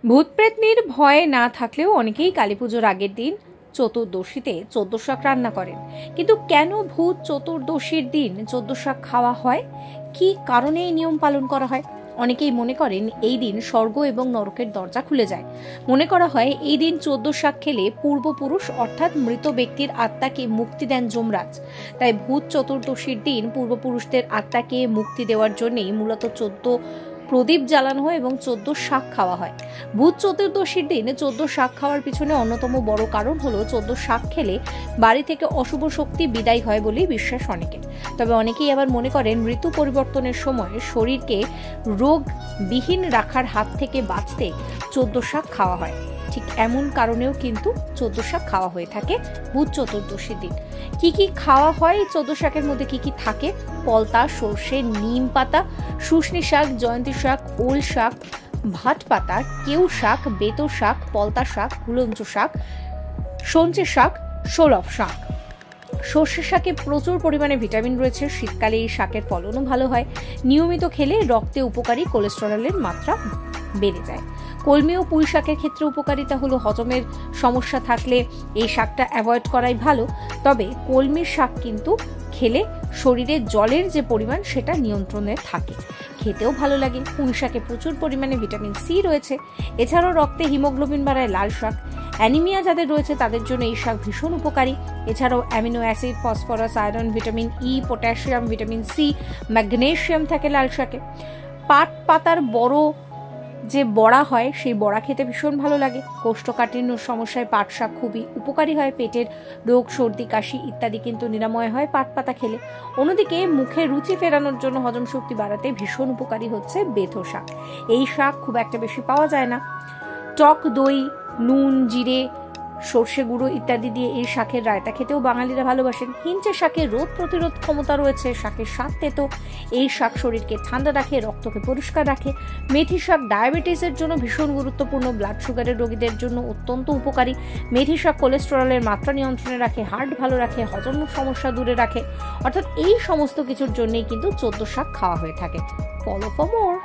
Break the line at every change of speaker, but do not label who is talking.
ভূত প্রেতনির ভয়ে না থাকলেও অনেকেই কালী পুজোর আগের দিন চতুর্দশীতে 14 শাক রান্না করেন। কিন্তু কেন ভূত চতুর্দশীর দিন 14 শাক খাওয়া হয়, কি কারণে এই নিয়ম পালন করা হয়? অনেকেই মনে করেন এই দিন স্বর্গ এবং নরকের দরজা খুলে যায়। মনে করা হয় এই দিন 14 শাক খেলে পূর্বপুরুষ অর্থাৎ মৃত ব্যক্তির আত্মাকে মুক্তি দেন যমরাজ। তাই ভূত চতুর্দশীর দিন পূর্বপুরুষদের আত্মাকে মুক্তি দেওয়ার জন্যই মূলত 14 প্রদীপ জ্বালানো হয় এবং 14 শাক খাওয়া হয়। ভূত চতুর্দশীর দিন 14 শাক খাওয়ার পিছনে অন্যতম বড় কারণ হলো 14 শাক খেলে বাড়ি থেকে অশুভ শক্তি বিদায় হয় বলেই বিশ্বাস অনেকের। তবে অনেকেই আবার মনে করেন ঋতু পরিবর্তনের সময় শরীরকে রোগবিহীন রাখার হাত থেকে বাঁচতে 14 শাক খাওয়া হয়। ঠিক এমন কারণেও কিন্তু 14 শাক খাওয়া হয়ে থাকে ভূত চতুর্দশীর দিন। কি কি খাওয়া হয় 14 শাকের মধ্যে কি কি থাকে? পলতা, সর্ষে, নিম পাতা, শুশনি শাক, জয়ন্তী শাক, ওল শাক, ভাট পাতা, কেউ শাক, বেতো শাক, পলতা শাক, গুলঞ্চ শাক, সঞ্চে শাক, সোলফ শাক। সর্ষে শাকে প্রচুর পরিমাণে ভিটামিন রয়েছে। শীতকালে এই শাকের ফলনও ভালো হয়। নিয়মিত খেলে রক্তে উপকারী কোলেস্টেরলের মাত্রা বেড়ে যায়। কলমি ও পুঁই শাকের ক্ষেত্রে উপকারিতা হলো হজমের সমস্যা থাকলে এই শাকটা অ্যাভয়েড করাই ভালো। তবে কলমির শাক কিন্তু খেলে শরীরে জলের যে পরিমাণ সেটা নিয়ন্ত্রণে থাকে, খেতেও ভালো লাগে। পুঁই শাকে প্রচুর পরিমাণে ভিটামিন সি রয়েছে। এছাড়াও রক্তে হিমোগ্লোবিন বাড়ায় লাল শাক। অ্যানিমিয়া যাদের রয়েছে তাদের জন্য এই শাক ভীষণ উপকারী। এছাড়াও amino acid, phosphorus, iron, vitamin E, potassium, vitamin C, magnesium থাকে লাল শাকে। পাট পাতার বড় যে বড়া হয় সেই বড়া খেতে ভীষণ ভালো লাগে। কোষ্ঠকাঠিন্যর সমস্যায় পাট শাক খুবই উপকারী হয়। পেটের রোগ, সর্দি, কাশি ইত্যাদি কিন্তু নিরাময় হয় পাট পাতা খেলে। অন্যদিকে মুখে রুচি ফেরানোর জন্য, হজম শক্তি বাড়াতে ভীষণ উপকারী হচ্ছে বেথো শাক। এই শাক খুব একটা বেশি পাওয়া যায় না। টক দই, নুন, জিরে, সর্ষে গুঁড়ো ইত্যাদি দিয়ে এই শাকের রায়তা খেতেও বাঙালিরা ভালোবাসেন। হিঞ্চে শাকের রোগ প্রতিরোধ ক্ষমতা রয়েছে। শাকের স্বাদ তেতো। এই শাক শরীরকে ঠান্ডা রাখে, রক্তকে পরিষ্কার রাখে। মেথি শাক ডায়াবেটিসের জন্য ভীষণ গুরুত্বপূর্ণ। ব্লাড সুগারের রোগীদের জন্য অত্যন্ত উপকারী। মেথি শাক কোলেস্টেরলের মাত্রা নিয়ন্ত্রণে রাখে, হার্ট ভালো রাখে, হজম সমস্যা দূরে রাখে। অর্থাৎ এই সমস্ত কিছুর জন্যই কিন্তু 14 শাক খাওয়া হয়ে থাকে। Follow for more.